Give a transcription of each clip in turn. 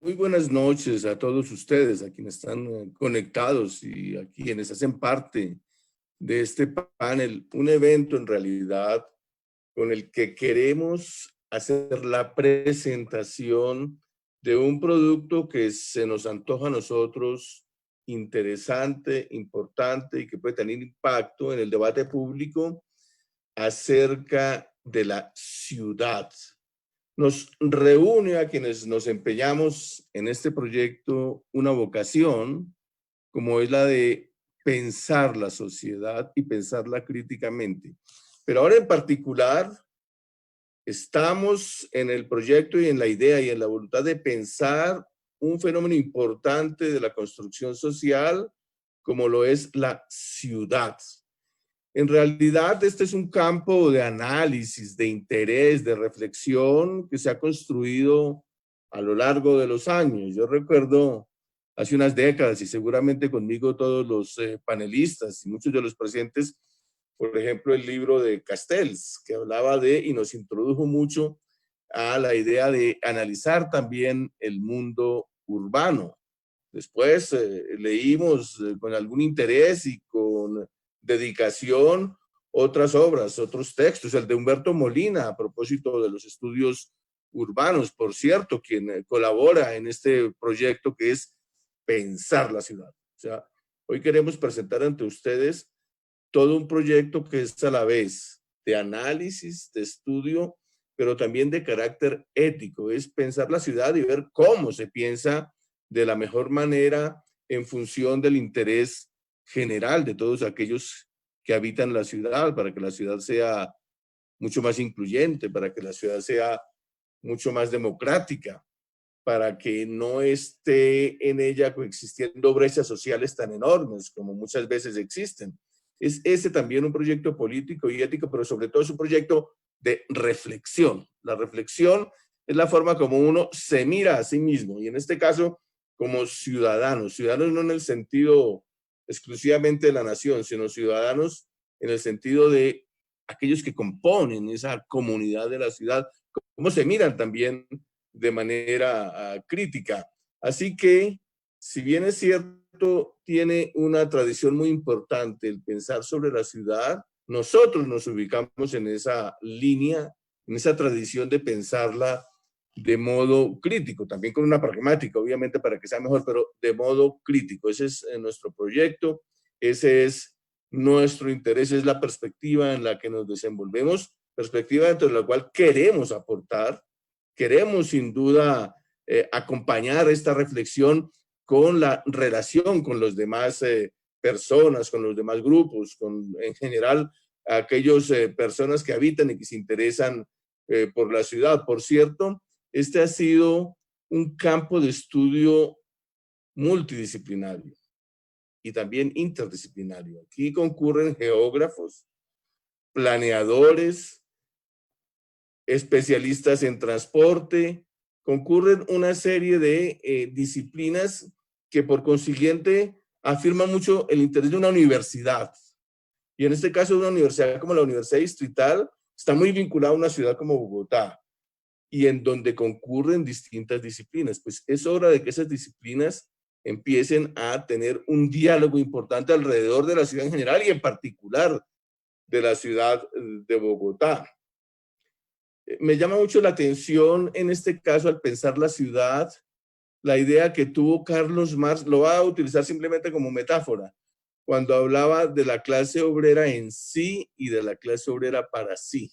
Muy buenas noches a todos ustedes, a quienes están conectados y a quienes hacen parte de este panel, un evento en realidad con el que queremos hacer la presentación de un producto que se nos antoja a nosotros interesante, importante y que puede tener impacto en el debate público acerca de la ciudad. Nos reúne a quienes nos empeñamos en este proyecto una vocación, como es la de pensar la sociedad y pensarla críticamente. Pero ahora en particular estamos en el proyecto y en la idea y en la voluntad de pensar un fenómeno importante de la construcción social, como lo es la ciudad. En realidad, este es un campo de análisis, de interés, de reflexión que se ha construido a lo largo de los años. Yo recuerdo hace unas décadas, y seguramente conmigo todos los panelistas y muchos de los presentes, por ejemplo, el libro de Castells, que hablaba de y nos introdujo mucho a la idea de analizar también el mundo urbano. Después leímos con algún interés y con dedicación otras obras, otros textos, el de Humberto Molina a propósito de los estudios urbanos, por cierto, quien colabora en este proyecto que es pensar la ciudad. O sea, hoy queremos presentar ante ustedes todo un proyecto que es a la vez de análisis, de estudio, pero también de carácter ético, es pensar la ciudad y ver cómo se piensa de la mejor manera en función del interés general de todos aquellos que habitan la ciudad, para que la ciudad sea mucho más incluyente, para que la ciudad sea mucho más democrática, para que no esté en ella coexistiendo brechas sociales tan enormes como muchas veces existen. Es ese también un proyecto político y ético, pero sobre todo es un proyecto de reflexión. La reflexión es la forma como uno se mira a sí mismo, y en este caso como ciudadanos, ciudadanos no en el sentido exclusivamente de la nación, sino ciudadanos en el sentido de aquellos que componen esa comunidad de la ciudad, cómo se miran también de manera crítica. Así que, si bien es cierto, tiene una tradición muy importante el pensar sobre la ciudad, nosotros nos ubicamos en esa línea, en esa tradición de pensarla de modo crítico, también con una pragmática, obviamente, para que sea mejor, pero de modo crítico. Ese es nuestro proyecto, ese es nuestro interés, es la perspectiva en la que nos desenvolvemos, perspectiva dentro de la cual queremos aportar. Queremos sin duda acompañar esta reflexión con la relación con los demás personas, con los demás grupos, con en general aquellas personas que habitan y que se interesan por la ciudad. Por cierto, este ha sido un campo de estudio multidisciplinario y también interdisciplinario. Aquí concurren geógrafos, planeadores, especialistas en transporte, concurren una serie de disciplinas que por consiguiente afirman mucho el interés de una universidad. Y en este caso, una universidad como la Universidad Distrital está muy vinculada a una ciudad como Bogotá y en donde concurren distintas disciplinas. Pues es hora de que esas disciplinas empiecen a tener un diálogo importante alrededor de la ciudad en general y en particular de la ciudad de Bogotá. Me llama mucho la atención en este caso al pensar la ciudad, la idea que tuvo Carlos Marx, lo va a utilizar simplemente como metáfora, cuando hablaba de la clase obrera en sí y de la clase obrera para sí.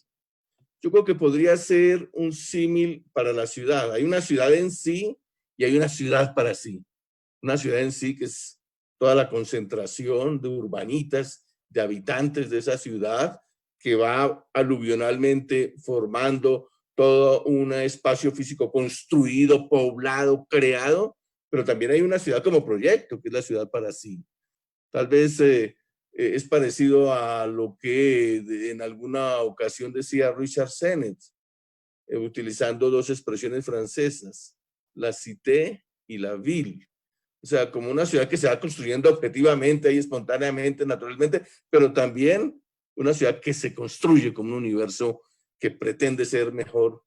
Yo creo que podría ser un símil para la ciudad. Hay una ciudad en sí y hay una ciudad para sí. Una ciudad en sí que es toda la concentración de urbanitas, de habitantes de esa ciudad, que va aluvionalmente formando todo un espacio físico construido, poblado, creado, pero también hay una ciudad como proyecto, que es la ciudad para sí. Tal vez es parecido a lo que en alguna ocasión decía Richard Sennett, utilizando dos expresiones francesas, la cité y la ville. O sea, como una ciudad que se va construyendo objetivamente y espontáneamente, naturalmente, pero también una ciudad que se construye como un universo que pretende ser mejor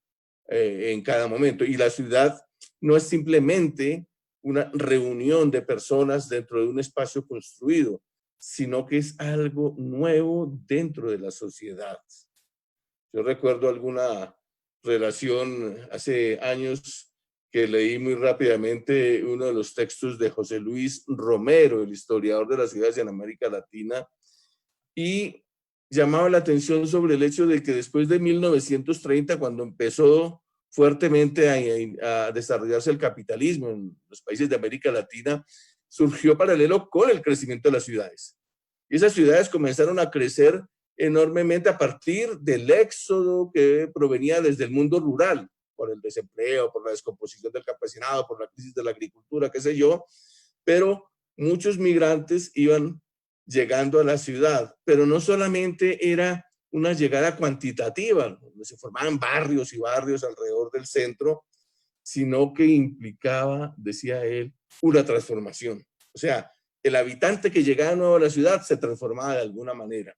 en cada momento. Y la ciudad no es simplemente una reunión de personas dentro de un espacio construido, sino que es algo nuevo dentro de la sociedad. Yo recuerdo alguna relación hace años que leí muy rápidamente uno de los textos de José Luis Romero, el historiador de las ciudades en América Latina, y llamaba la atención sobre el hecho de que después de 1930, cuando empezó fuertemente a desarrollarse el capitalismo en los países de América Latina, surgió paralelo con el crecimiento de las ciudades. Y esas ciudades comenzaron a crecer enormemente a partir del éxodo que provenía desde el mundo rural, por el desempleo, por la descomposición del campesinado, por la crisis de la agricultura, qué sé yo, pero muchos migrantes iban llegando a la ciudad, pero no solamente era una llegada cuantitativa, donde se formaban barrios y barrios alrededor del centro, sino que implicaba, decía él, una transformación. O sea, el habitante que llegaba nuevo a la ciudad se transformaba de alguna manera.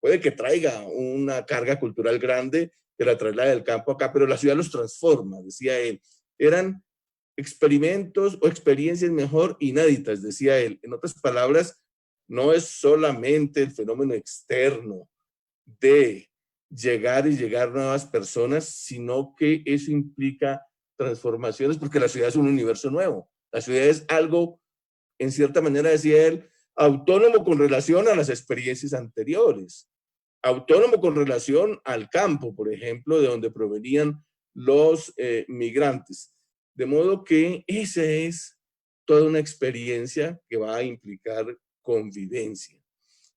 Puede que traiga una carga cultural grande que la traslada del campo acá, pero la ciudad los transforma, decía él. Eran experimentos o experiencias mejor inéditas, decía él. En otras palabras, no es solamente el fenómeno externo de llegar y llegar nuevas personas, sino que eso implica transformaciones, porque la ciudad es un universo nuevo. La ciudad es algo, en cierta manera, decía él, autónomo con relación a las experiencias anteriores, autónomo con relación al campo, por ejemplo, de donde provenían los migrantes. De modo que esa es toda una experiencia que va a implicar convivencia.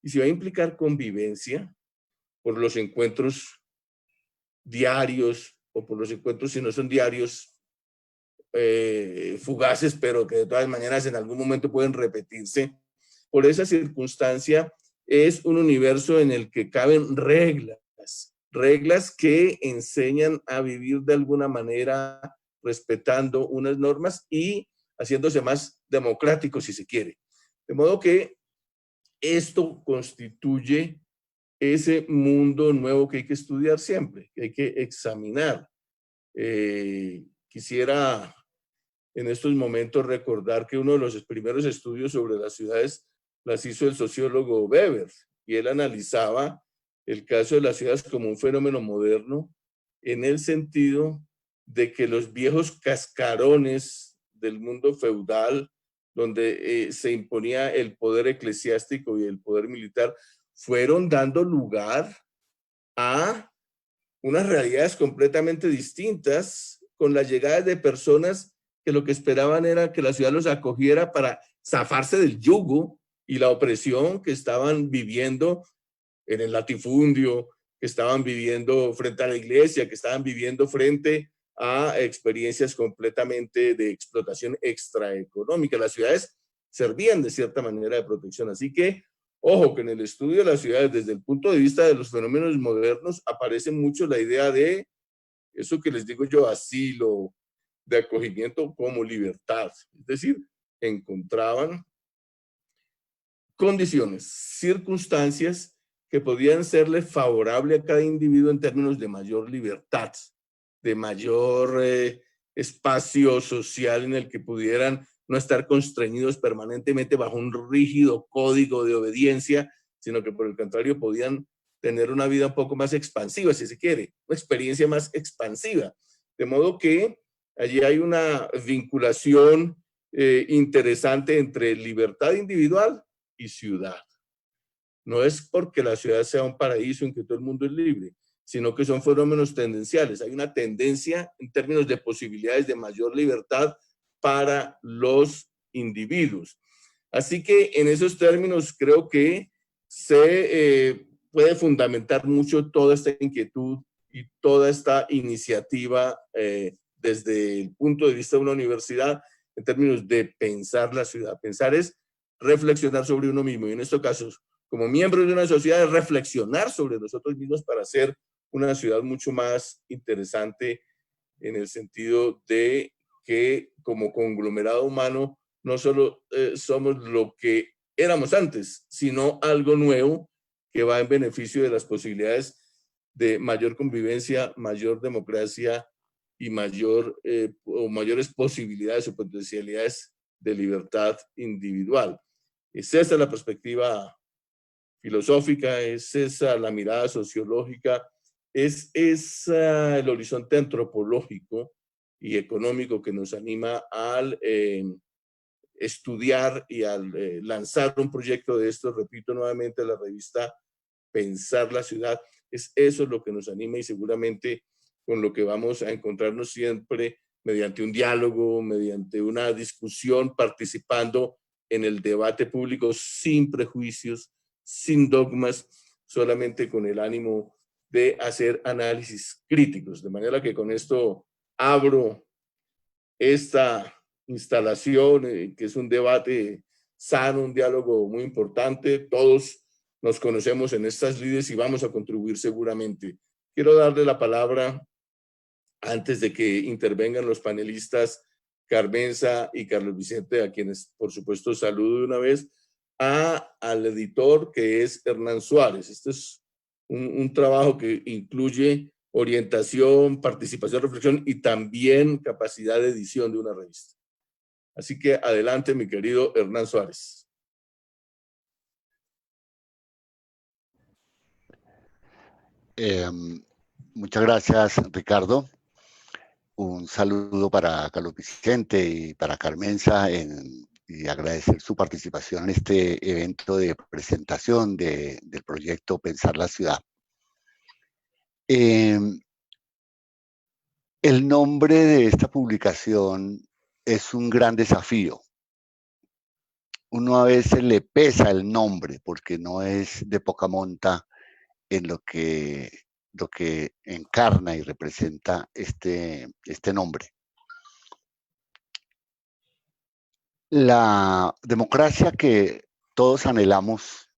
Y si va a implicar convivencia por los encuentros diarios o por los encuentros, si no son diarios, fugaces, pero que de todas maneras en algún momento pueden repetirse. Por esa circunstancia es un universo en el que caben reglas que enseñan a vivir de alguna manera respetando unas normas y haciéndose más democrático si se quiere. De modo que esto constituye ese mundo nuevo que hay que estudiar siempre, que hay que examinar. Quisiera en estos momentos recordar que uno de los primeros estudios sobre las ciudades las hizo el sociólogo Weber, y él analizaba el caso de las ciudades como un fenómeno moderno en el sentido de que los viejos cascarones del mundo feudal, donde se imponía el poder eclesiástico y el poder militar, fueron dando lugar a unas realidades completamente distintas con la llegada de personas que lo que esperaban era que la ciudad los acogiera para zafarse del yugo y la opresión que estaban viviendo en el latifundio, que estaban viviendo frente a la iglesia, que estaban viviendo frente a experiencias completamente de explotación extraeconómica. Las ciudades servían de cierta manera de protección. Así que, ojo, que en el estudio de las ciudades, desde el punto de vista de los fenómenos modernos, aparece mucho la idea de eso que les digo yo, asilo, de acogimiento como libertad. Es decir, encontraban condiciones, circunstancias que podían serle favorable a cada individuo en términos de mayor libertad, de mayor espacio social en el que pudieran no estar constreñidos permanentemente bajo un rígido código de obediencia, sino que por el contrario podían tener una vida un poco más expansiva, si se quiere, una experiencia más expansiva. De modo que allí hay una vinculación interesante entre libertad individual y ciudad. No es porque la ciudad sea un paraíso en que todo el mundo es libre, sino que son fenómenos tendenciales. Hay una tendencia en términos de posibilidades de mayor libertad para los individuos. Así que en esos términos creo que se puede fundamentar mucho toda esta inquietud y toda esta iniciativa desde el punto de vista de una universidad en términos de pensar la ciudad. Pensar es reflexionar sobre uno mismo y en estos casos, como miembros de una sociedad, es reflexionar sobre nosotros mismos para hacer una ciudad mucho más interesante en el sentido de que como conglomerado humano no solo somos lo que éramos antes, sino algo nuevo que va en beneficio de las posibilidades de mayor convivencia, mayor democracia y mayores posibilidades o potencialidades de libertad individual. Es esa la perspectiva filosófica, es esa la mirada sociológica, es esa el horizonte antropológico y económico que nos anima al estudiar y al lanzar un proyecto de esto, repito nuevamente, la revista Pensar la Ciudad. Es eso lo que nos anima y seguramente con lo que vamos a encontrarnos siempre mediante un diálogo, mediante una discusión, participando en el debate público sin prejuicios, sin dogmas, solamente con el ánimo de hacer análisis críticos. De manera que con esto abro esta instalación, que es un debate sano, un diálogo muy importante. Todos nos conocemos en estas lides y vamos a contribuir seguramente. Quiero darle la palabra, antes de que intervengan los panelistas Carmenza y Carlos Vicente, a quienes por supuesto saludo de una vez, al editor que es Hernán Suárez. Este es un trabajo que incluye orientación, participación, reflexión y también capacidad de edición de una revista. Así que adelante, mi querido Hernán Suárez. Muchas gracias, Ricardo. Un saludo para Carlos Vicente y para Carmenza y agradecer su participación en este evento de presentación del proyecto Pensar la Ciudad. El nombre de esta publicación es un gran desafío. Uno a veces le pesa el nombre porque no es de poca monta en lo que encarna y representa este nombre. La democracia que todos anhelamos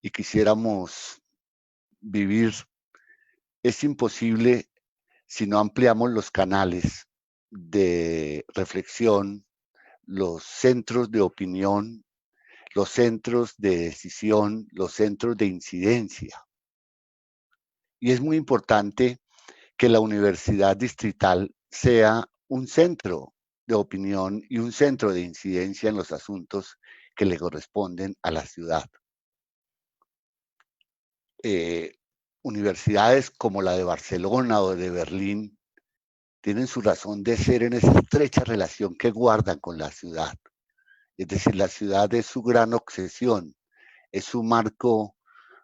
y quisiéramos vivir es imposible si no ampliamos los canales de reflexión, los centros de opinión, los centros de decisión, los centros de incidencia. Y es muy importante que la universidad distrital sea un centro de opinión y un centro de incidencia en los asuntos que le corresponden a la ciudad. Universidades como la de Barcelona o de Berlín tienen su razón de ser en esa estrecha relación que guardan con la ciudad. Es decir, la ciudad es su gran obsesión, es su marco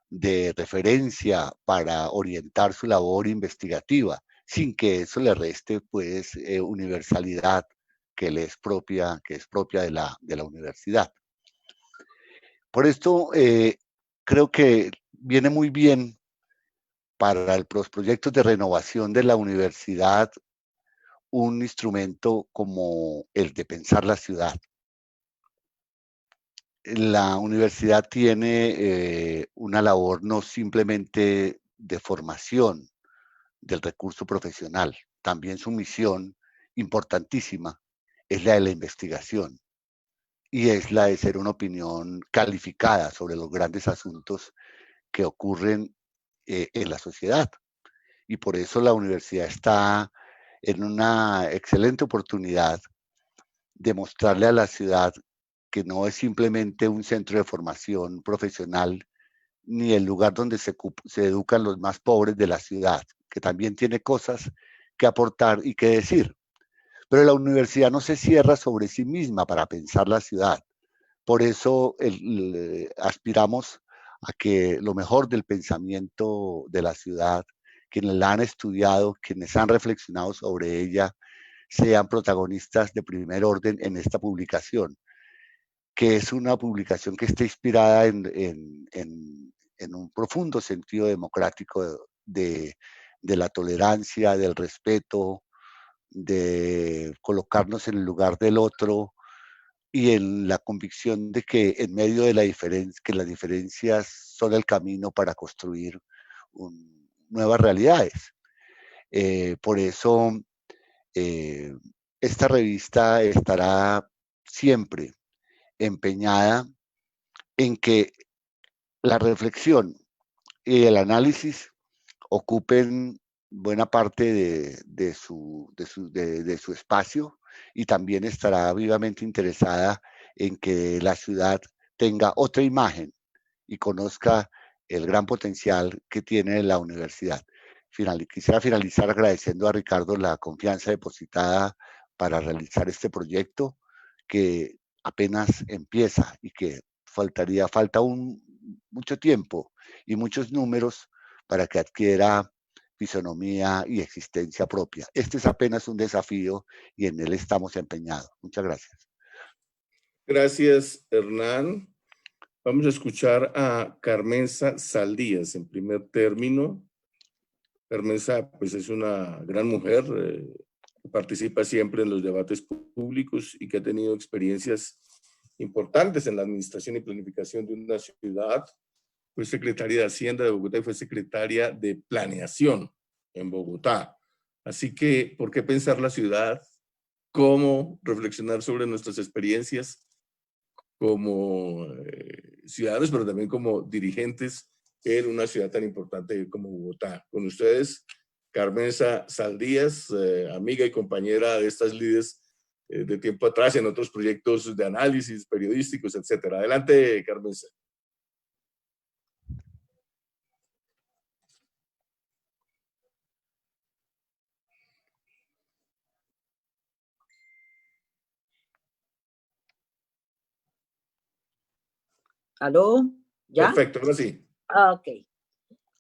de referencia para orientar su labor investigativa, sin que eso le reste pues universalidad que es propia de la universidad. Por esto creo que viene muy bien para los proyectos de renovación de la universidad un instrumento como el de Pensar la Ciudad. La universidad tiene una labor no simplemente de formación del recurso profesional, también su misión importantísima es la de la investigación y es la de ser una opinión calificada sobre los grandes asuntos que ocurren en la sociedad. Y por eso la universidad está en una excelente oportunidad de mostrarle a la ciudad que no es simplemente un centro de formación profesional ni el lugar donde se educan los más pobres de la ciudad, que también tiene cosas que aportar y que decir. Pero la universidad no se cierra sobre sí misma para pensar la ciudad. Por eso aspiramos a que lo mejor del pensamiento de la ciudad, quienes la han estudiado, quienes han reflexionado sobre ella, sean protagonistas de primer orden en esta publicación, que es una publicación que está inspirada en un profundo sentido democrático de la tolerancia, del respeto, de colocarnos en el lugar del otro y en la convicción de que en medio de la diferencia, que las diferencias son el camino para construir nuevas realidades. Por eso esta revista estará siempre empeñada en que la reflexión y el análisis ocupen buena parte de su espacio, y también estará vivamente interesada en que la ciudad tenga otra imagen y conozca el gran potencial que tiene la universidad. Quisiera finalizar agradeciendo a Ricardo la confianza depositada para realizar este proyecto, que apenas empieza y que falta mucho tiempo y muchos números para que adquiera fisonomía y existencia propia. Este es apenas un desafío y en él estamos empeñados. Muchas gracias. Gracias, Hernán. Vamos a escuchar a Carmenza Saldías en primer término. Carmenza, pues, es una gran mujer, que participa siempre en los debates públicos y que ha tenido experiencias importantes en la administración y planificación de una ciudad. Fue secretaria de Hacienda de Bogotá y fue secretaria de Planeación en Bogotá. Así que, ¿por qué pensar la ciudad? ¿Cómo reflexionar sobre nuestras experiencias como ciudadanos, pero también como dirigentes en una ciudad tan importante como Bogotá? Con ustedes, Carmenza Saldías, amiga y compañera de estas líderes de tiempo atrás en otros proyectos de análisis periodísticos, etcétera. Adelante, Carmenza. ¿Aló? ¿Ya? Perfecto, ahora sí. Ok.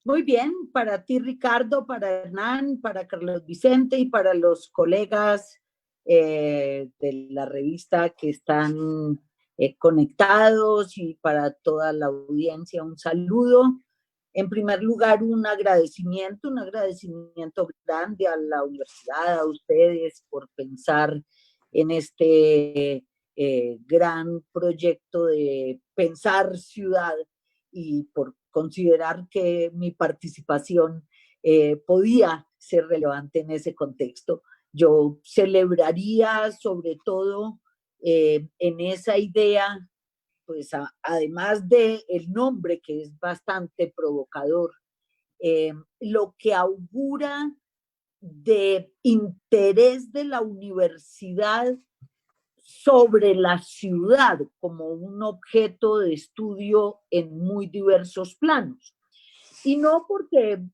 Muy bien, para ti, Ricardo, para Hernán, para Carlos Vicente y para los colegas de la revista que están conectados, y para toda la audiencia, un saludo. En primer lugar, un agradecimiento grande a la universidad, a ustedes, por pensar en este gran proyecto de pensar ciudad, y por considerar que mi participación podía ser relevante en ese contexto. Yo celebraría sobre todo en esa idea, pues además de el nombre, que es bastante provocador, lo que augura de interés de la universidad sobre la ciudad como un objeto de estudio en muy diversos planos. Y no porque de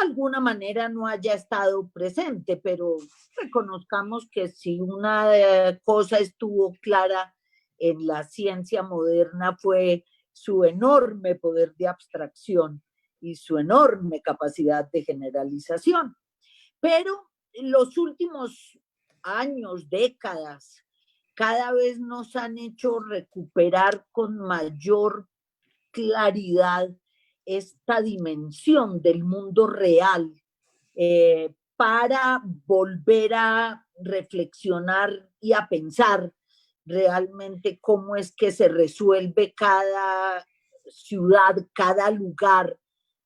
alguna manera no haya estado presente, pero reconozcamos que si una cosa estuvo clara en la ciencia moderna, fue su enorme poder de abstracción y su enorme capacidad de generalización. Pero en los últimos años, décadas, cada vez nos han hecho recuperar con mayor claridad esta dimensión del mundo real, para volver a reflexionar y a pensar realmente cómo es que se resuelve cada ciudad, cada lugar,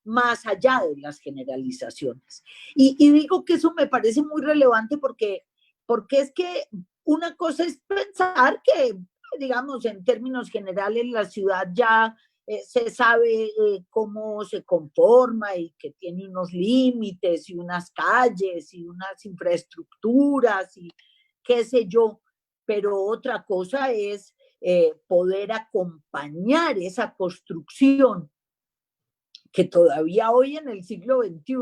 más allá de las generalizaciones. Y digo que eso me parece muy relevante porque es que una cosa es pensar que, digamos, en términos generales, la ciudad ya se sabe cómo se conforma y que tiene unos límites y unas calles y unas infraestructuras y qué sé yo, pero otra cosa es poder acompañar esa construcción que todavía hoy en el siglo XXI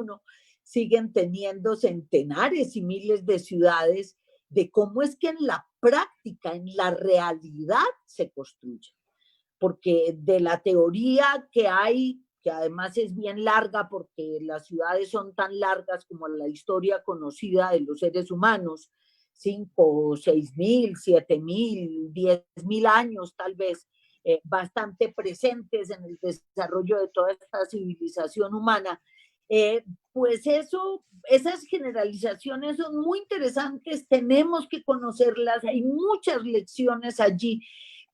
siguen teniendo centenares y miles de ciudades, de cómo es que en la práctica, en la realidad se construye. Porque de la teoría que hay, que además es bien larga, porque las ciudades son tan largas como la historia conocida de los seres humanos, 5, 6.000, 7.000, 10.000 años tal vez, bastante presentes en el desarrollo de toda esta civilización humana, pues esas generalizaciones son muy interesantes, tenemos que conocerlas, hay muchas lecciones allí,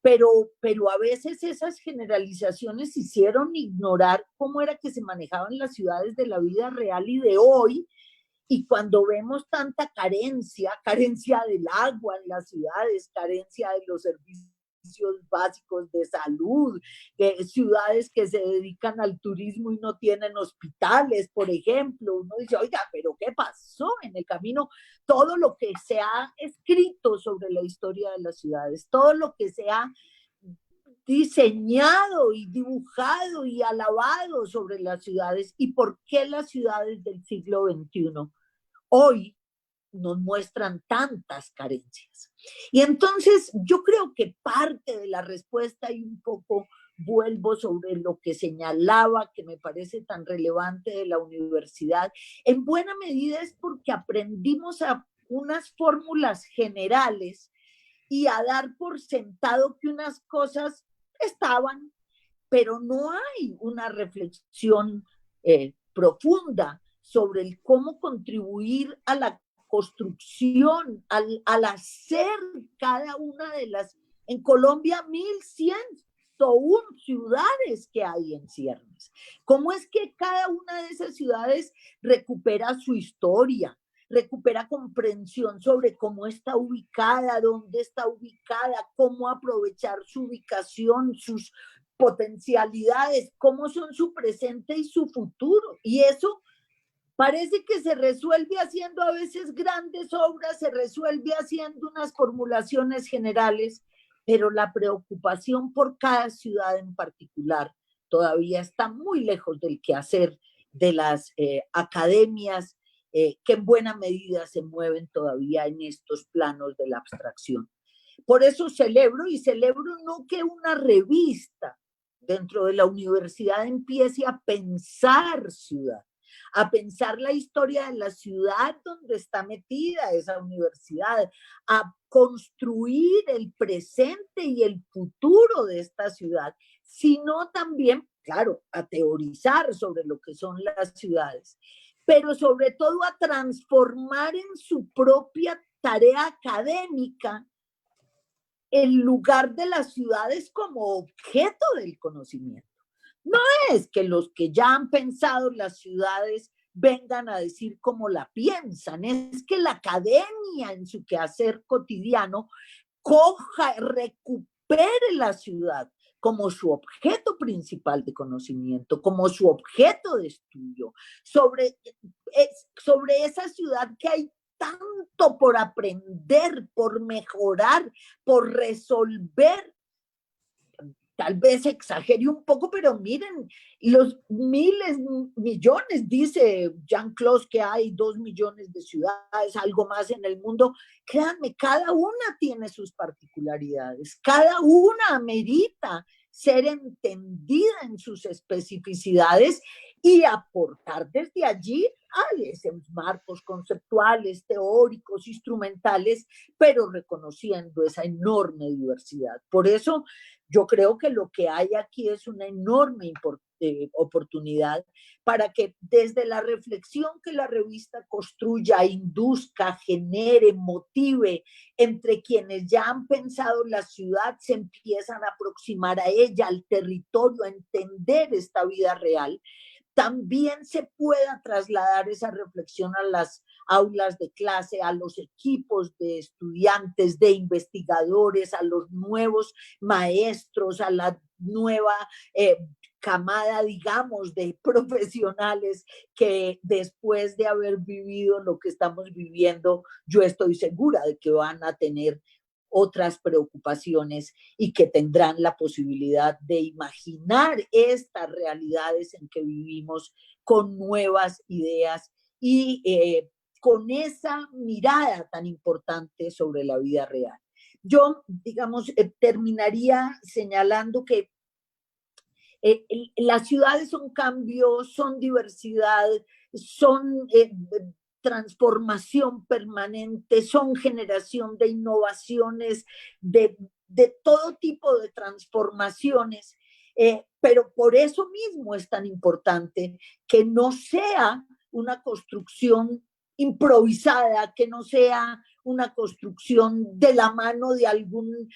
pero a veces esas generalizaciones hicieron ignorar cómo era que se manejaban las ciudades de la vida real y de hoy. Y cuando vemos tanta carencia del agua en las ciudades, carencia de los servicios básicos de salud, ciudades que se dedican al turismo y no tienen hospitales, por ejemplo. Uno dice, oiga, pero ¿qué pasó en el camino? Todo lo que se ha escrito sobre la historia de las ciudades, todo lo que se ha diseñado y dibujado y alabado sobre las ciudades y por qué las ciudades del siglo XXI hoy nos muestran tantas carencias. Y entonces yo creo que parte de la respuesta, y un poco vuelvo sobre lo que señalaba, que me parece tan relevante de la universidad, en buena medida es porque aprendimos a unas fórmulas generales y a dar por sentado que unas cosas estaban, pero no hay una reflexión profunda sobre el cómo contribuir a la construcción, al hacer cada una de las, en Colombia 1101 ciudades que hay en ciernes. ¿Cómo es que cada una de esas ciudades recupera su historia, recupera comprensión sobre cómo está ubicada, dónde está ubicada, cómo aprovechar su ubicación, sus potencialidades, cómo son su presente y su futuro? Y eso parece que se resuelve haciendo a veces grandes obras, se resuelve haciendo unas formulaciones generales, pero la preocupación por cada ciudad en particular todavía está muy lejos del quehacer de las academias que en buena medida se mueven todavía en estos planos de la abstracción. Por eso celebro no que una revista dentro de la universidad empiece a pensar ciudad, a pensar la historia de la ciudad donde está metida esa universidad, a construir el presente y el futuro de esta ciudad, sino también, claro, a teorizar sobre lo que son las ciudades, pero sobre todo a transformar en su propia tarea académica el lugar de las ciudades como objeto del conocimiento. No es que los que ya han pensado las ciudades vengan a decir cómo la piensan, es que la academia en su quehacer cotidiano coja, recupere la ciudad como su objeto principal de conocimiento, como su objeto de estudio, sobre esa ciudad que hay tanto por aprender, por mejorar, por resolver. Tal vez exagere un poco, pero miren, los miles, millones, dice Jean-Claude que hay 2 millones de ciudades, algo más en el mundo. Créanme, cada una tiene sus particularidades, cada una amerita ser entendida en sus especificidades y aportar desde allí a esos marcos conceptuales, teóricos, instrumentales, pero reconociendo esa enorme diversidad. Por eso yo creo que lo que hay aquí es una enorme oportunidad para que desde la reflexión que la revista construya, induzca, genere, motive entre quienes ya han pensado la ciudad, se empiezan a aproximar a ella, al territorio, a entender esta vida real, también se pueda trasladar esa reflexión a las aulas de clase, a los equipos de estudiantes, de investigadores, a los nuevos maestros, a la nueva camada, digamos, de profesionales que después de haber vivido lo que estamos viviendo, yo estoy segura de que van a tener otras preocupaciones y que tendrán la posibilidad de imaginar estas realidades en que vivimos con nuevas ideas y con esa mirada tan importante sobre la vida real. Yo, digamos, terminaría señalando que las ciudades son cambio, son diversidad, son transformación permanente, son generación de innovaciones, de todo tipo de transformaciones, pero por eso mismo es tan importante que no sea una construcción improvisada, que no sea una construcción de la mano de algún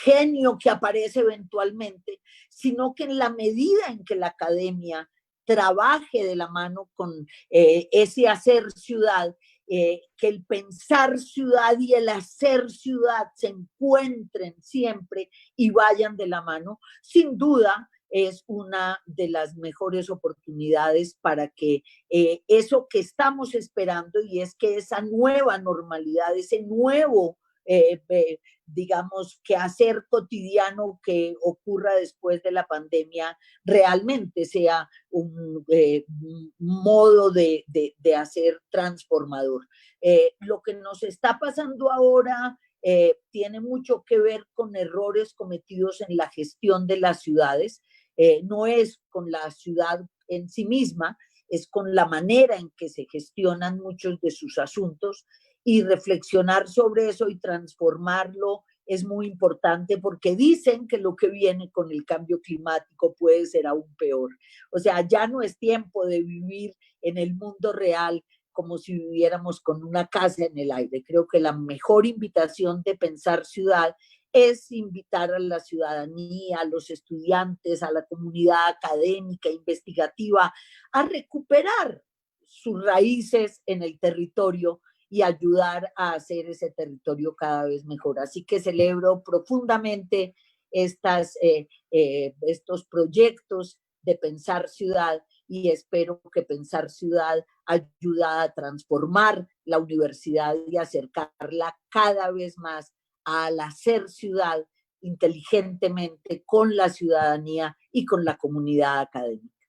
genio que aparece eventualmente, sino que en la medida en que la academia trabaje de la mano con ese hacer ciudad, que el pensar ciudad y el hacer ciudad se encuentren siempre y vayan de la mano, sin duda es una de las mejores oportunidades para que eso que estamos esperando, y es que esa nueva normalidad, ese nuevo digamos, quehacer cotidiano que ocurra después de la pandemia realmente sea un modo de hacer transformador. Lo que nos está pasando ahora tiene mucho que ver con errores cometidos en la gestión de las ciudades. No es con la ciudad en sí misma, es con la manera en que se gestionan muchos de sus asuntos, y reflexionar sobre eso y transformarlo es muy importante, porque dicen que lo que viene con el cambio climático puede ser aún peor. O sea, ya no es tiempo de vivir en el mundo real como si viviéramos con una casa en el aire. Creo que la mejor invitación de pensar ciudad es invitar a la ciudadanía, a los estudiantes, a la comunidad académica, investigativa, a recuperar sus raíces en el territorio y ayudar a hacer ese territorio cada vez mejor. Así que celebro profundamente estos proyectos de Pensar Ciudad, y espero que Pensar Ciudad ayuda a transformar la universidad y acercarla cada vez más al hacer ciudad inteligentemente con la ciudadanía y con la comunidad académica.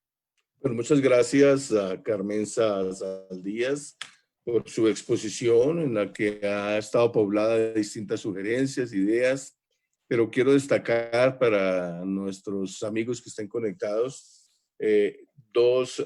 Bueno, muchas gracias a Carmenza Saldías por su exposición, en la que ha estado poblada de distintas sugerencias, ideas, pero quiero destacar para nuestros amigos que estén conectados dos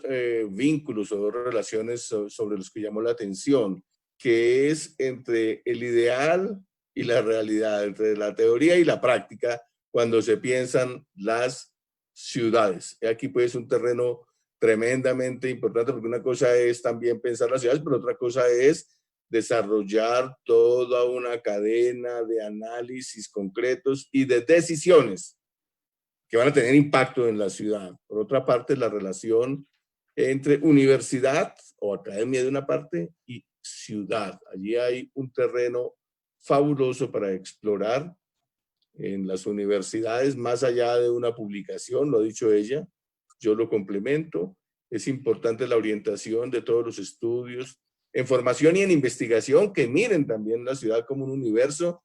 vínculos o dos relaciones sobre los que llamó la atención, que es entre el ideal y la realidad, entre la teoría y la práctica, cuando se piensan las ciudades. Aquí pues un terreno tremendamente importante, porque una cosa es también pensar las ciudades, pero otra cosa es desarrollar toda una cadena de análisis concretos y de decisiones que van a tener impacto en la ciudad. Por otra parte, la relación entre universidad o academia de una parte y ciudad. Allí hay un terreno fabuloso para explorar en las universidades, más allá de una publicación, lo ha dicho ella, yo lo complemento. Es importante la orientación de todos los estudios en formación y en investigación, que miren también la ciudad como un universo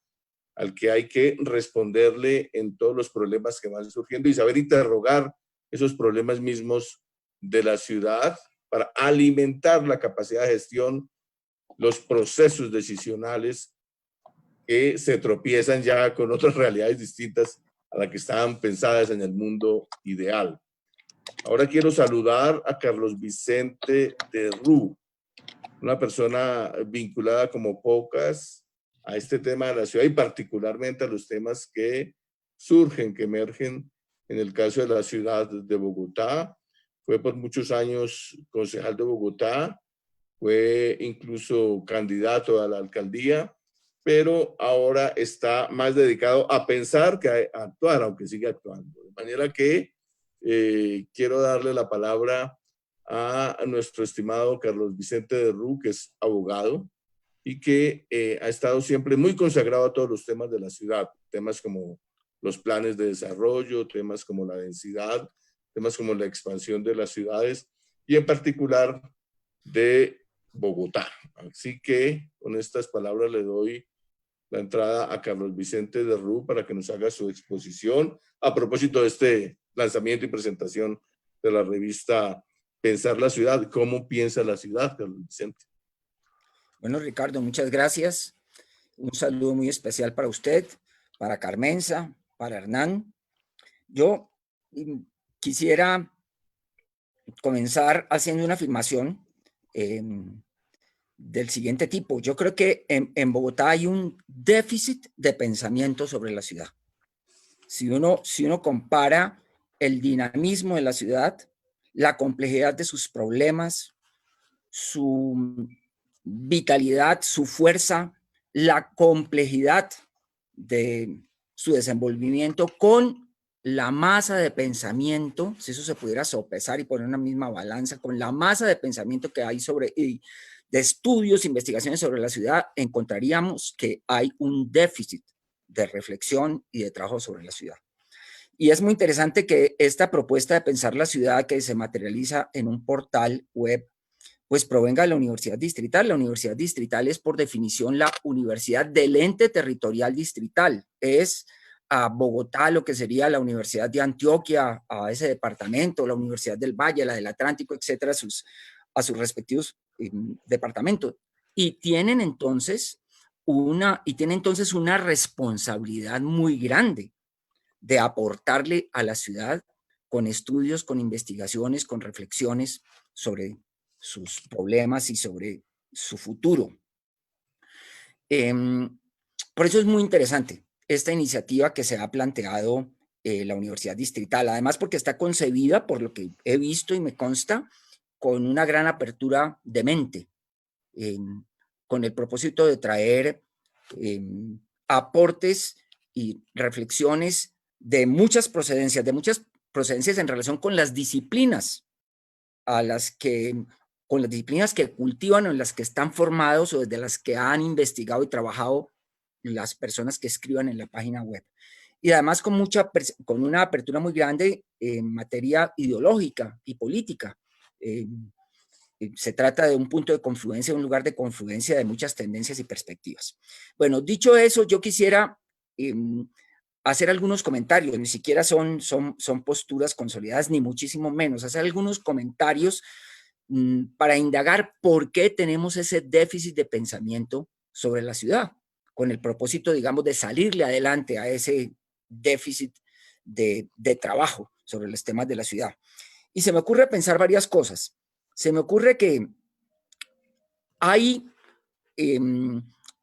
al que hay que responderle en todos los problemas que van surgiendo y saber interrogar esos problemas mismos de la ciudad para alimentar la capacidad de gestión, los procesos decisionales que se tropiezan ya con otras realidades distintas a las que estaban pensadas en el mundo ideal. Ahora quiero saludar a Carlos Vicente de Rú, una persona vinculada como pocas a este tema de la ciudad y particularmente a los temas que surgen, que emergen en el caso de la ciudad de Bogotá. Fue por muchos años concejal de Bogotá, fue incluso candidato a la alcaldía, pero ahora está más dedicado a pensar que a actuar, aunque sigue actuando. De manera que quiero darle la palabra a nuestro estimado Carlos Vicente de Rú, que es abogado y que ha estado siempre muy consagrado a todos los temas de la ciudad, temas como los planes de desarrollo, temas como la densidad, temas como la expansión de las ciudades y en particular de Bogotá. Así que con estas palabras le doy la entrada a Carlos Vicente de Rú para que nos haga su exposición a propósito de este lanzamiento y presentación de la revista Pensar la Ciudad. ¿Cómo piensa la ciudad, Carlos Vicente? Bueno, Ricardo, muchas gracias. Un saludo muy especial para usted, para Carmenza, para Hernán. Yo quisiera comenzar haciendo una afirmación del siguiente tipo. Yo creo que en Bogotá hay un déficit de pensamiento sobre la ciudad. Si uno compara el dinamismo de la ciudad, la complejidad de sus problemas, su vitalidad, su fuerza, la complejidad de su desenvolvimiento con la masa de pensamiento, si eso se pudiera sopesar y poner en una misma balanza, con la masa de pensamiento que hay sobre de estudios, investigaciones sobre la ciudad, encontraríamos que hay un déficit de reflexión y de trabajo sobre la ciudad. Y es muy interesante que esta propuesta de pensar la ciudad que se materializa en un portal web, pues provenga de la Universidad Distrital. La Universidad Distrital es por definición la universidad del ente territorial distrital. Es a Bogotá lo que sería la Universidad de Antioquia, a ese departamento, la Universidad del Valle, la del Atlántico, etcétera, a sus respectivos departamentos. Y tienen entonces una responsabilidad muy grande de aportarle a la ciudad con estudios, con investigaciones, con reflexiones sobre sus problemas y sobre su futuro. Por eso es muy interesante esta iniciativa que se ha planteado la Universidad Distrital, además porque está concebida, por lo que he visto y me consta, con una gran apertura de mente, con el propósito de traer aportes y reflexiones de muchas procedencias en relación con las disciplinas con las disciplinas que cultivan o en las que están formados o desde las que han investigado y trabajado las personas que escriban en la página web. Y además con una apertura muy grande en materia ideológica y política. Se trata de un punto de confluencia, un lugar de confluencia de muchas tendencias y perspectivas. Bueno, dicho eso, yo quisiera hacer algunos comentarios, ni siquiera son posturas consolidadas, ni muchísimo menos, hacer algunos comentarios para indagar por qué tenemos ese déficit de pensamiento sobre la ciudad, con el propósito, digamos, de salirle adelante a ese déficit de trabajo sobre los temas de la ciudad. Y se me ocurre pensar varias cosas. Se me ocurre que hay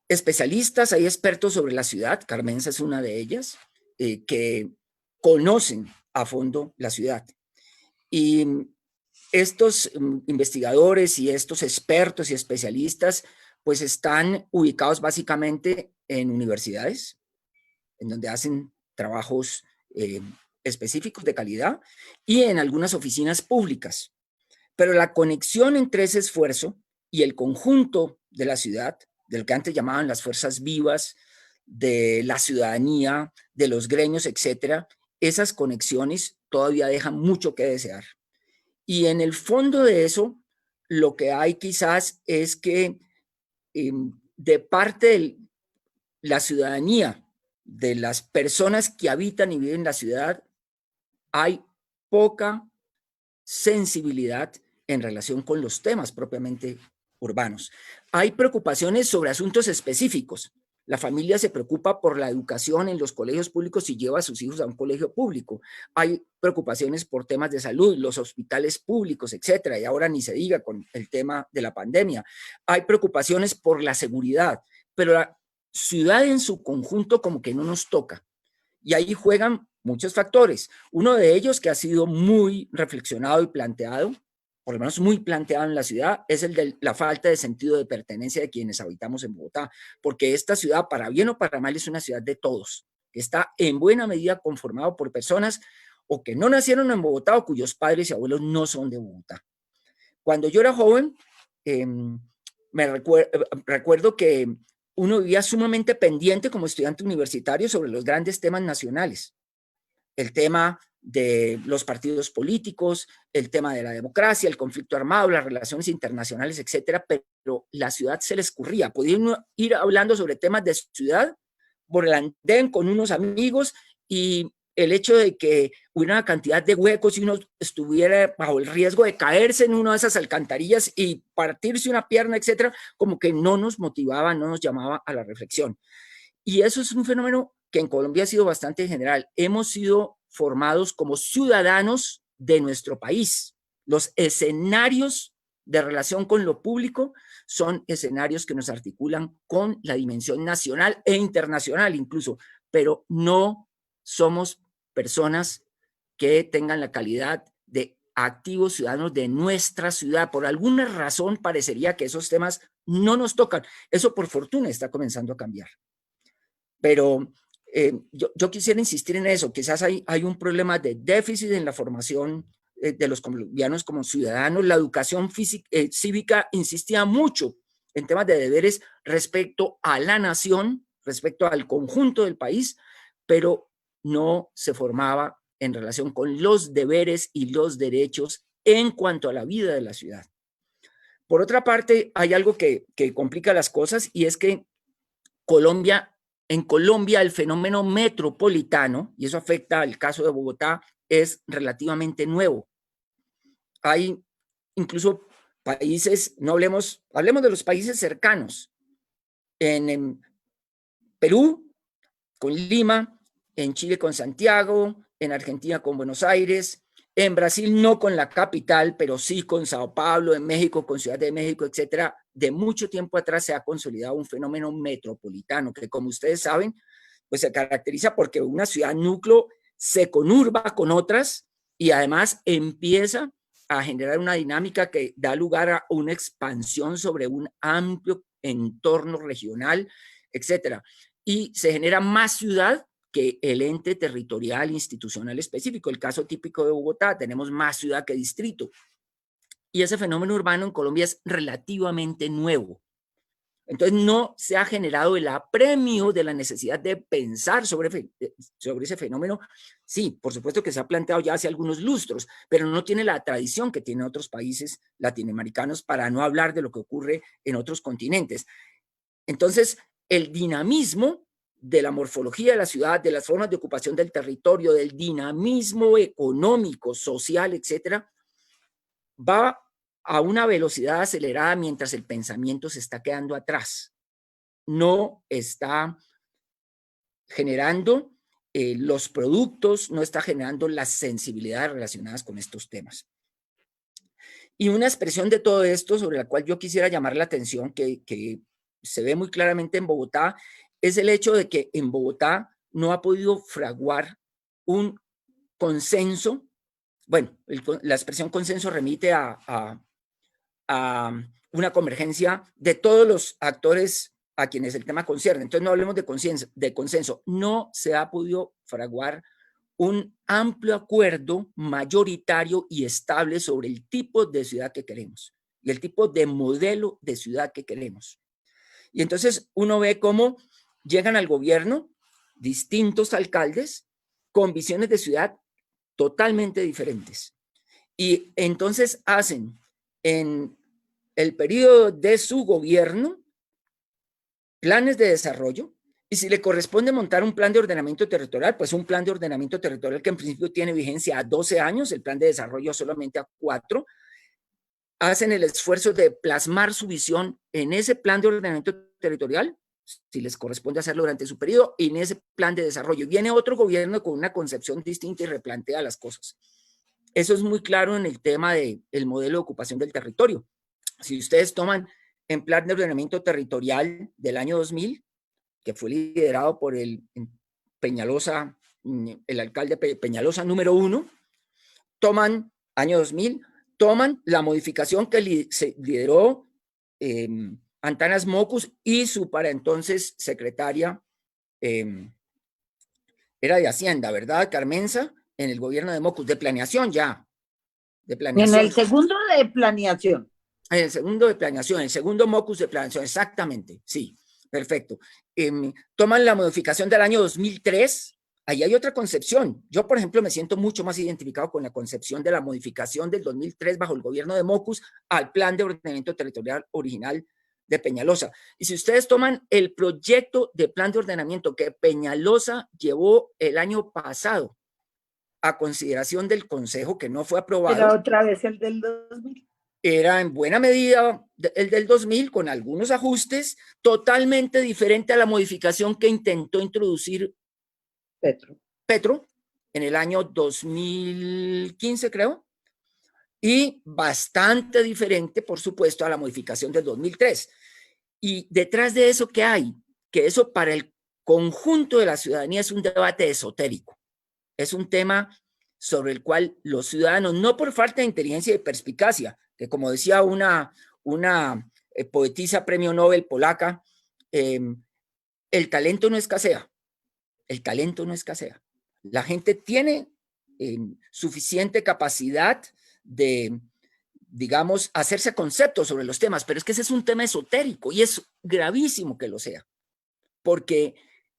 especialistas, hay expertos sobre la ciudad, Carmenza es una de ellas, que conocen a fondo la ciudad. Y estos investigadores y estos expertos y especialistas pues están ubicados básicamente en universidades, en donde hacen trabajos específicos de calidad y en algunas oficinas públicas. Pero la conexión entre ese esfuerzo y el conjunto de la ciudad, de lo que antes llamaban las fuerzas vivas, de la ciudadanía, de los gremios, etcétera, esas conexiones todavía dejan mucho que desear. Y en el fondo de eso, lo que hay quizás es que de parte de la ciudadanía, de las personas que habitan y viven en la ciudad, hay poca sensibilidad en relación con los temas propiamente urbanos. Hay preocupaciones sobre asuntos específicos. La familia se preocupa por la educación en los colegios públicos y lleva a sus hijos a un colegio público. Hay preocupaciones por temas de salud, los hospitales públicos, etcétera, y ahora ni se diga con el tema de la pandemia. Hay preocupaciones por la seguridad, pero la ciudad en su conjunto como que no nos toca. Y ahí juegan muchos factores. Uno de ellos que ha sido muy reflexionado y planteado, por lo menos muy planteado en la ciudad, es el de la falta de sentido de pertenencia de quienes habitamos en Bogotá, porque esta ciudad, para bien o para mal, es una ciudad de todos, que está en buena medida conformado por personas o que no nacieron en Bogotá o cuyos padres y abuelos no son de Bogotá. Cuando yo era joven, recuerdo que uno vivía sumamente pendiente como estudiante universitario sobre los grandes temas nacionales. El tema de los partidos políticos, el tema de la democracia, el conflicto armado, las relaciones internacionales, etcétera, pero la ciudad se le escurría. Podía uno ir hablando sobre temas de ciudad por el andén con unos amigos y el hecho de que hubiera una cantidad de huecos y uno estuviera bajo el riesgo de caerse en una de esas alcantarillas y partirse una pierna, etcétera, como que no nos motivaba, no nos llamaba a la reflexión. Y eso es un fenómeno que en Colombia ha sido bastante general. Hemos sido formados como ciudadanos de nuestro país. Los escenarios de relación con lo público son escenarios que nos articulan con la dimensión nacional e internacional incluso, pero no somos personas que tengan la calidad de activos ciudadanos de nuestra ciudad. Por alguna razón parecería que esos temas no nos tocan. Eso por fortuna está comenzando a cambiar. Pero yo quisiera insistir en eso. Quizás hay un problema de déficit en la formación de los colombianos como ciudadanos. La educación cívica insistía mucho en temas de deberes respecto a la nación, respecto al conjunto del país, pero no se formaba en relación con los deberes y los derechos en cuanto a la vida de la ciudad. Por otra parte, hay algo que complica las cosas, y es que en Colombia el fenómeno metropolitano, y eso afecta al caso de Bogotá, es relativamente nuevo. Hay incluso países, hablemos de los países cercanos, en Perú con Lima, en Chile con Santiago, en Argentina con Buenos Aires, en Brasil no con la capital, pero sí con Sao Paulo, en México con Ciudad de México, etcétera. De mucho tiempo atrás se ha consolidado un fenómeno metropolitano que, como ustedes saben, pues se caracteriza porque una ciudad núcleo se conurba con otras y además empieza a generar una dinámica que da lugar a una expansión sobre un amplio entorno regional, etcétera. Y se genera más ciudad que el ente territorial institucional específico. El caso típico de Bogotá, tenemos más ciudad que distrito. Y ese fenómeno urbano en Colombia es relativamente nuevo. Entonces no se ha generado el apremio de la necesidad de pensar sobre ese fenómeno. Sí, por supuesto que se ha planteado ya hace algunos lustros, pero no tiene la tradición que tienen otros países latinoamericanos, para no hablar de lo que ocurre en otros continentes. Entonces, el dinamismo de la morfología de la ciudad, de las formas de ocupación del territorio, del dinamismo económico, social, etcétera, va a una velocidad acelerada mientras el pensamiento se está quedando atrás. No está generando los productos, no está generando las sensibilidades relacionadas con estos temas. Y una expresión de todo esto sobre la cual yo quisiera llamar la atención, que se ve muy claramente en Bogotá, es el hecho de que en Bogotá no ha podido fraguar un consenso. Bueno, la expresión consenso remite a una convergencia de todos los actores a quienes el tema concierne. Entonces no hablemos de consenso. No se ha podido fraguar un amplio acuerdo mayoritario y estable sobre el tipo de ciudad que queremos y el tipo de modelo de ciudad que queremos. Y entonces uno ve cómo llegan al gobierno distintos alcaldes con visiones de ciudad totalmente diferentes. Y entonces hacen en el periodo de su gobierno planes de desarrollo, y si le corresponde montar un plan de ordenamiento territorial, pues un plan de ordenamiento territorial que en principio tiene vigencia a 12 años, el plan de desarrollo solamente a 4, hacen el esfuerzo de plasmar su visión en ese plan de ordenamiento territorial, si les corresponde hacerlo durante su periodo, y en ese plan de desarrollo. Viene otro gobierno con una concepción distinta y replantea las cosas. Eso es muy claro en el tema del modelo de ocupación del territorio. Si ustedes toman en plan de ordenamiento territorial del año 2000, que fue liderado por el Peñalosa, el alcalde Peñalosa número 1, toman año 2000, toman la modificación que se lideró Antanas Mockus y su para entonces secretaria era de Hacienda, ¿verdad, Carmenza? En el gobierno de Mockus, de planeación ya. De planeación. En el segundo de planeación. En el segundo de planeación, el segundo Mockus de planeación, exactamente, sí, perfecto. Toman la modificación del año 2003, ahí hay otra concepción. Yo, por ejemplo, me siento mucho más identificado con la concepción de la modificación del 2003 bajo el gobierno de Mockus al plan de ordenamiento territorial original de Peñalosa. Y si ustedes toman el proyecto de plan de ordenamiento que Peñalosa llevó el año pasado a consideración del Consejo, que no fue aprobado. Era otra vez el del 2000. Era en buena medida el del 2000, con algunos ajustes, totalmente diferente a la modificación que intentó introducir Petro en el año 2015, creo, y bastante diferente, por supuesto, a la modificación del 2003. Y detrás de eso, ¿qué hay? Que eso para el conjunto de la ciudadanía es un debate esotérico. Es un tema sobre el cual los ciudadanos, no por falta de inteligencia y perspicacia, que como decía una poetisa premio Nobel polaca, el talento no escasea, el talento no escasea. La gente tiene suficiente capacidad de digamos, hacerse conceptos sobre los temas, pero es que ese es un tema esotérico y es gravísimo que lo sea, porque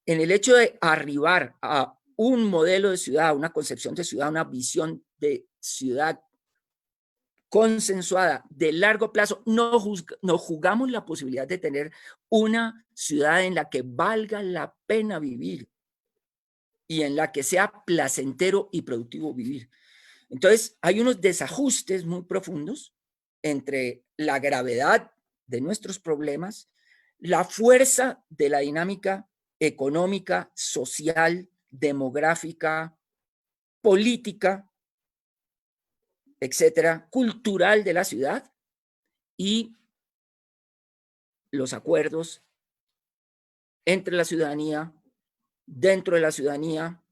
en el hecho de arribar a un modelo de ciudad, una concepción de ciudad, una visión de ciudad consensuada de largo plazo, no jugamos la posibilidad de tener una ciudad en la que valga la pena vivir y en la que sea placentero y productivo vivir. Entonces, hay unos desajustes muy profundos entre la gravedad de nuestros problemas, la fuerza de la dinámica económica, social, demográfica, política, etcétera, cultural de la ciudad y los acuerdos entre la ciudadanía, dentro de la ciudadanía,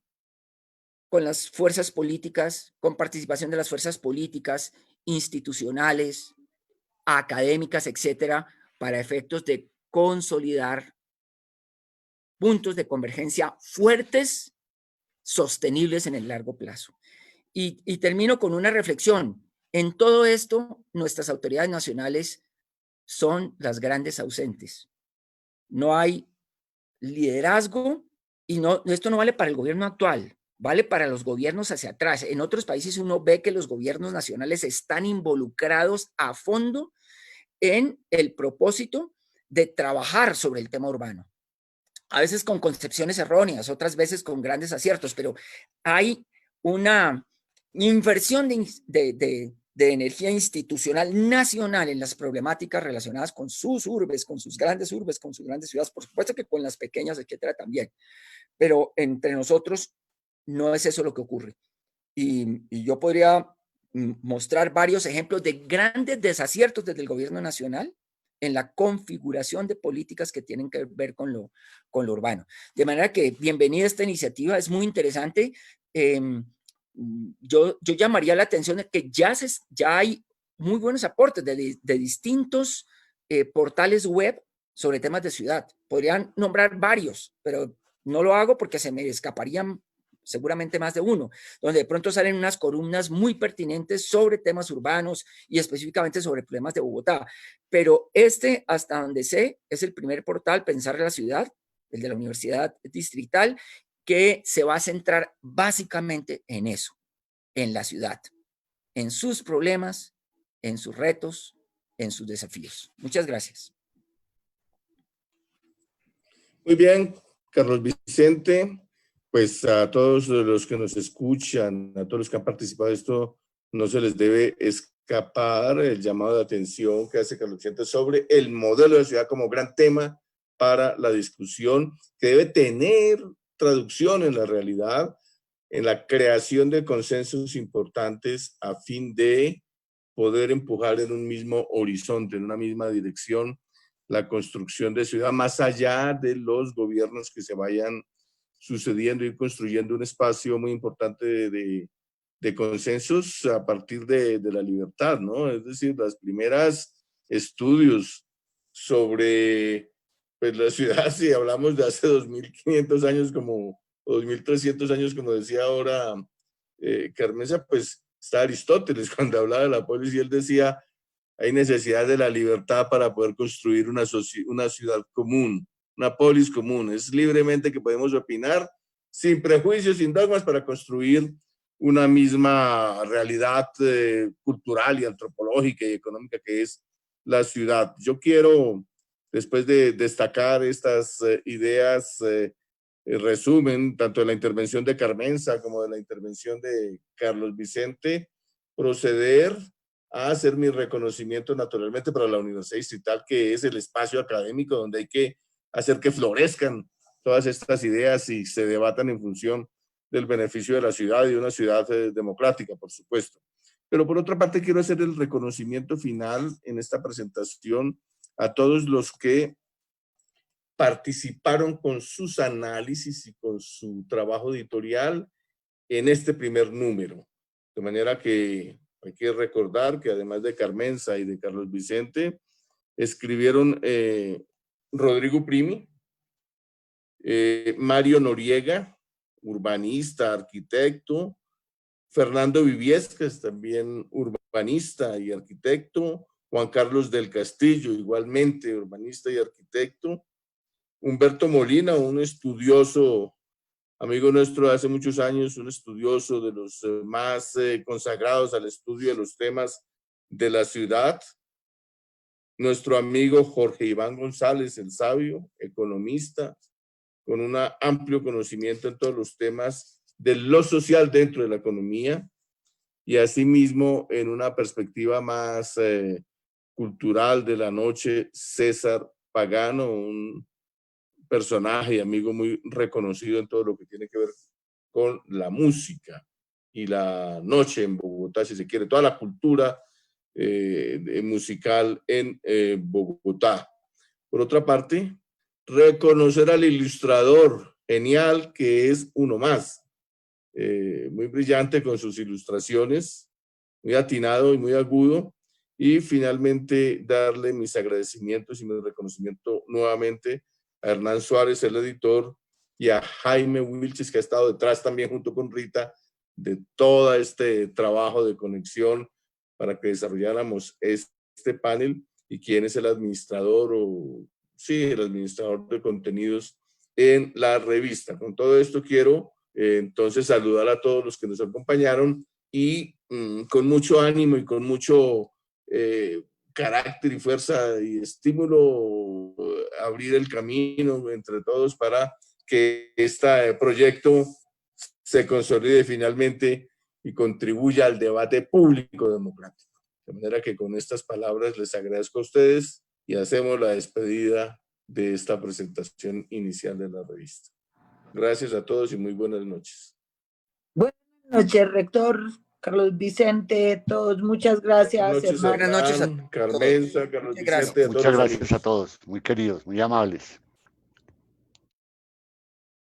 con las fuerzas políticas, con participación de las fuerzas políticas, institucionales, académicas, etcétera, para efectos de consolidar puntos de convergencia fuertes, sostenibles en el largo plazo. Y termino con una reflexión. En todo esto, nuestras autoridades nacionales son las grandes ausentes. No hay liderazgo y esto no vale para el gobierno actual, vale para los gobiernos hacia atrás. En otros países uno ve que los gobiernos nacionales están involucrados a fondo en el propósito de trabajar sobre el tema urbano. A veces con concepciones erróneas, otras veces con grandes aciertos, pero hay una inversión de energía institucional nacional en las problemáticas relacionadas con sus urbes, con sus grandes ciudades, por supuesto que con las pequeñas, etcétera, también. Pero entre nosotros no es eso lo que ocurre. Y yo podría mostrar varios ejemplos de grandes desaciertos desde el gobierno nacional en la configuración de políticas que tienen que ver con lo urbano. De manera que bienvenida esta iniciativa, es muy interesante. Yo llamaría la atención de que ya hay muy buenos aportes de distintos portales web sobre temas de ciudad. Podrían nombrar varios, pero no lo hago porque se me escaparían seguramente más de uno, donde de pronto salen unas columnas muy pertinentes sobre temas urbanos y específicamente sobre problemas de Bogotá. Pero hasta donde sé, es el primer portal, Pensar la Ciudad, el de la Universidad Distrital, que se va a centrar básicamente en eso, en la ciudad, en sus problemas, en sus retos, en sus desafíos. Muchas gracias. Muy bien, Carlos Vicente. Pues a todos los que nos escuchan, a todos los que han participado de esto, no se les debe escapar el llamado de atención que hace Carlos Vicente sobre el modelo de ciudad como gran tema para la discusión, que debe tener traducción en la realidad, en la creación de consensos importantes a fin de poder empujar en un mismo horizonte, en una misma dirección, la construcción de ciudad, más allá de los gobiernos que se vayan sucediendo, ir construyendo un espacio muy importante de consensos a partir de la libertad, ¿no? Es decir, las primeras estudios sobre pues, la ciudad, si hablamos de hace 2.500 años o 2.300 años, como decía ahora Carmenza, pues está Aristóteles cuando hablaba de la polis y él decía, hay necesidad de la libertad para poder construir una ciudad común, una polis común. Es libremente que podemos opinar sin prejuicios, sin dogmas, para construir una misma realidad cultural y antropológica y económica que es la ciudad. Yo quiero, después de destacar estas ideas, resumen tanto de la intervención de Carmenza como de la intervención de Carlos Vicente, proceder a hacer mi reconocimiento naturalmente para la Universidad Distrital, que es el espacio académico donde hay que hacer que florezcan todas estas ideas y se debatan en función del beneficio de la ciudad y de una ciudad democrática, por supuesto. Pero por otra parte quiero hacer el reconocimiento final en esta presentación a todos los que participaron con sus análisis y con su trabajo editorial en este primer número. De manera que hay que recordar que además de Carmenza y de Carlos Vicente, escribieron Rodrigo Primi, Mario Noriega, urbanista, arquitecto, Fernando Viviescas, también urbanista y arquitecto, Juan Carlos del Castillo, igualmente urbanista y arquitecto, Humberto Molina, un estudioso, amigo nuestro de hace muchos años, un estudioso de los más consagrados al estudio de los temas de la ciudad, nuestro amigo Jorge Iván González, el sabio, economista, con un amplio conocimiento en todos los temas de lo social dentro de la economía, y asimismo en una perspectiva más cultural de la noche, César Pagano, un personaje y amigo muy reconocido en todo lo que tiene que ver con la música y la noche en Bogotá, si se quiere, toda la cultura musical en Bogotá. Por otra parte, reconocer al ilustrador genial que es uno más, muy brillante con sus ilustraciones, muy atinado y muy agudo, y finalmente darle mis agradecimientos y mi reconocimiento nuevamente a Hernán Suárez, el editor, y a Jaime Wilches, que ha estado detrás también junto con Rita de todo este trabajo de conexión para que desarrolláramos este panel, y quién es el administrador el administrador de contenidos en la revista. Con todo esto quiero entonces saludar a todos los que nos acompañaron y con mucho ánimo y con mucho carácter y fuerza y estímulo abrir el camino entre todos para que este proyecto se consolide finalmente y contribuya al debate público democrático. De manera que con estas palabras les agradezco a ustedes y hacemos la despedida de esta presentación inicial de la revista. Gracias a todos y muy buenas noches. Buenas noches, rector Carlos Vicente, todos, muchas gracias. Buenas noches a Carmenza, Carlos Vicente. Muchas gracias a todos, muy queridos, muy amables.